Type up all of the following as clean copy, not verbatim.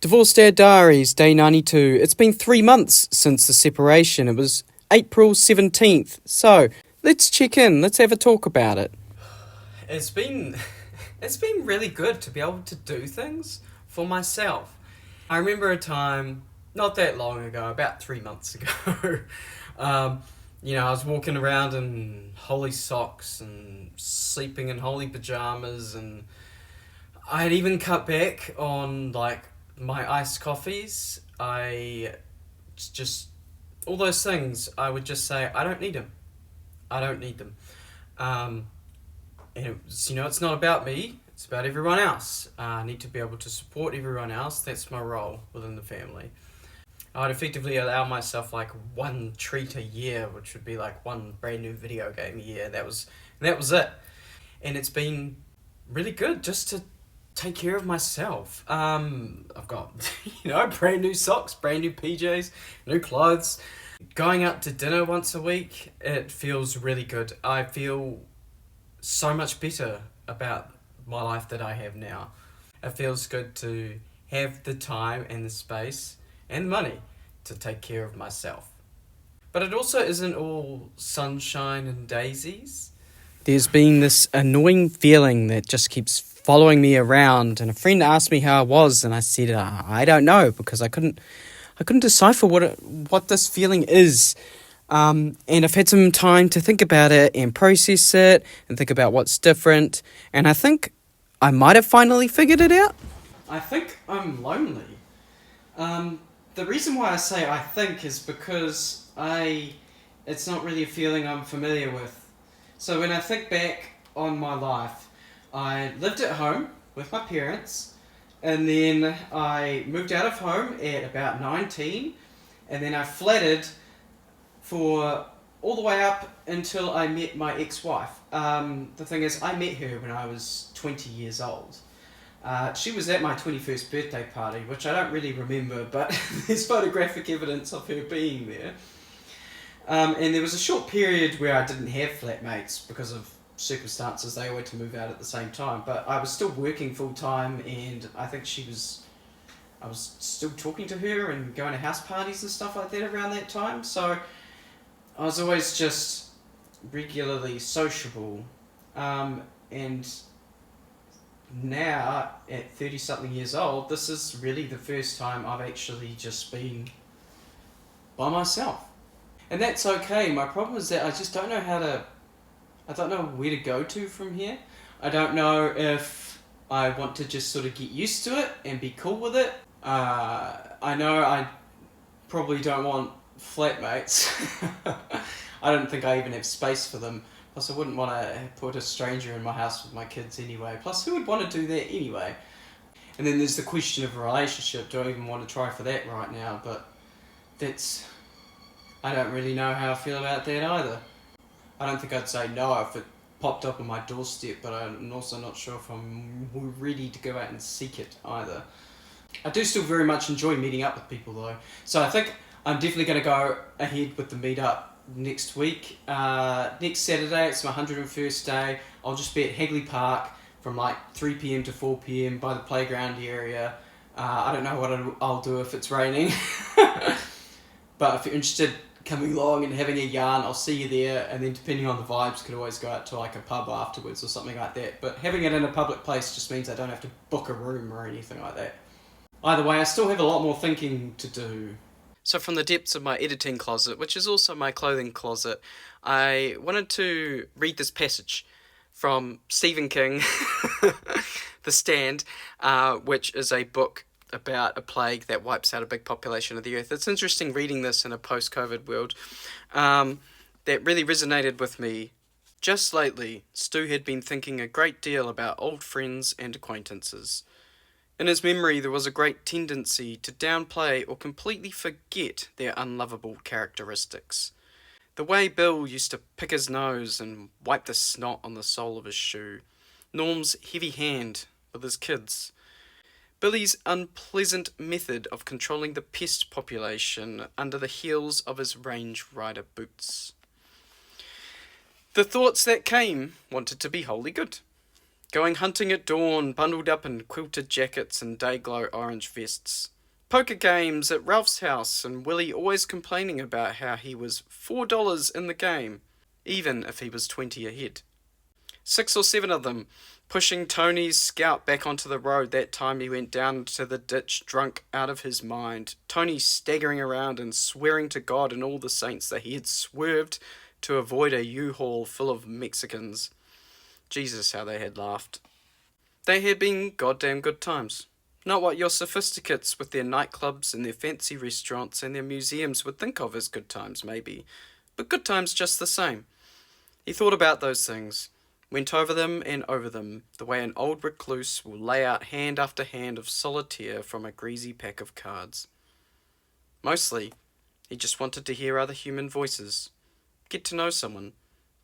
Divorced Dad Diaries, day 92. It's been 3 months since the separation. It was April 17th. So, let's check in. Let's have a talk about it. It's been really good to be able to do things for myself. I remember a time not that long ago, about 3 months ago. I was walking around in holy socks and sleeping in holy pajamas, and I had even cut back on my iced coffees. I just all those things. I would just say I don't need them. I don't need them. And it's not about me. It's about everyone else. I need to be able to support everyone else. That's my role within the family. I'd effectively allow myself one treat a year, which would be one brand new video game a year. That was it. And it's been really good just to take care of myself. I've got brand new socks, brand new PJs, new clothes. Going out to dinner once a week, it feels really good. I feel so much better about my life that I have now. It feels good to have the time and the space and money to take care of myself. But it also isn't all sunshine and daisies. There's been this annoying feeling that just keeps following me around, and a friend asked me how I was, and I said I don't know, because I couldn't decipher what this feeling is. And I've had some time to think about it and process it and think about what's different, and I think I might have finally figured it out. I think I'm lonely. The reason why I say I think is because it's not really a feeling I'm familiar with. So when I think back on my life, I lived at home with my parents, and then I moved out of home at about 19, and then I flattered for all the way up until I met my ex-wife. The thing is, I met her when I was 20 years old. She was at my 21st birthday party, which I don't really remember, but there's photographic evidence of her being there. And there was a short period where I didn't have flatmates because of circumstances. They all had to move out at the same time, but I was still working full time, and I think I was still talking to her and going to house parties and stuff like that around that time. So I was always just regularly sociable, and now at 30 something years old, this is really the first time I've actually just been by myself. And that's okay. My problem is that I just don't know I don't know where to go to from here. I don't know if I want to just sort of get used to it and be cool with it. I know I probably don't want flatmates. I don't think I even have space for them. Plus, I wouldn't want to put a stranger in my house with my kids anyway. Plus, who would want to do that anyway? And then there's the question of a relationship. Do I even want to try for that right now? But I don't really know how I feel about that either. I don't think I'd say no if it popped up on my doorstep, but I'm also not sure if I'm ready to go out and seek it either. I do still very much enjoy meeting up with people though. So I think I'm definitely going to go ahead with the meetup next week. Next Saturday, it's my 101st day. I'll just be at Hagley Park from 3 p.m. to 4 p.m. by the playground area. I don't know what I'll do if it's raining. But if you're interested coming along and having a yarn, I'll see you there, and then depending on the vibes, could always go out to a pub afterwards or something like that. But having it in a public place just means I don't have to book a room or anything like that. Either way, I still have a lot more thinking to do. So from the depths of my editing closet, which is also my clothing closet, I wanted to read this passage from Stephen King, The Stand, which is a book about a plague that wipes out a big population of the earth. It's interesting reading this in a post-COVID world. That really resonated with me. Just lately, Stu had been thinking a great deal about old friends and acquaintances. In his memory, there was a great tendency to downplay or completely forget their unlovable characteristics. The way Bill used to pick his nose and wipe the snot on the sole of his shoe. Norm's heavy hand with his kids. Billy's unpleasant method of controlling the pest population under the heels of his Range Rider boots. The thoughts that came wanted to be wholly good. Going hunting at dawn, bundled up in quilted jackets and day-glow orange vests. Poker games at Ralph's house, and Willie always complaining about how he was $4 in the game, even if he was 20 ahead. 6 or 7 of them, pushing Tony's Scout back onto the road that time he went down to the ditch drunk out of his mind. Tony staggering around and swearing to God and all the saints that he had swerved to avoid a U-Haul full of Mexicans. Jesus, how they had laughed. They had been goddamn good times. Not what your sophisticates with their nightclubs and their fancy restaurants and their museums would think of as good times, maybe, but good times just the same. He thought about those things, went over them and over them, the way an old recluse will lay out hand after hand of solitaire from a greasy pack of cards. Mostly, he just wanted to hear other human voices, get to know someone,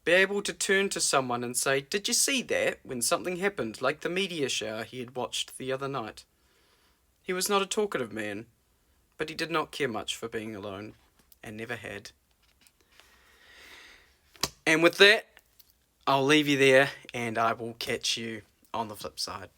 be able to turn to someone and say, "Did you see that?" when something happened, like the meteor shower he had watched the other night. He was not a talkative man, but he did not care much for being alone, and never had. And with that, I'll leave you there, and I will catch you on the flip side.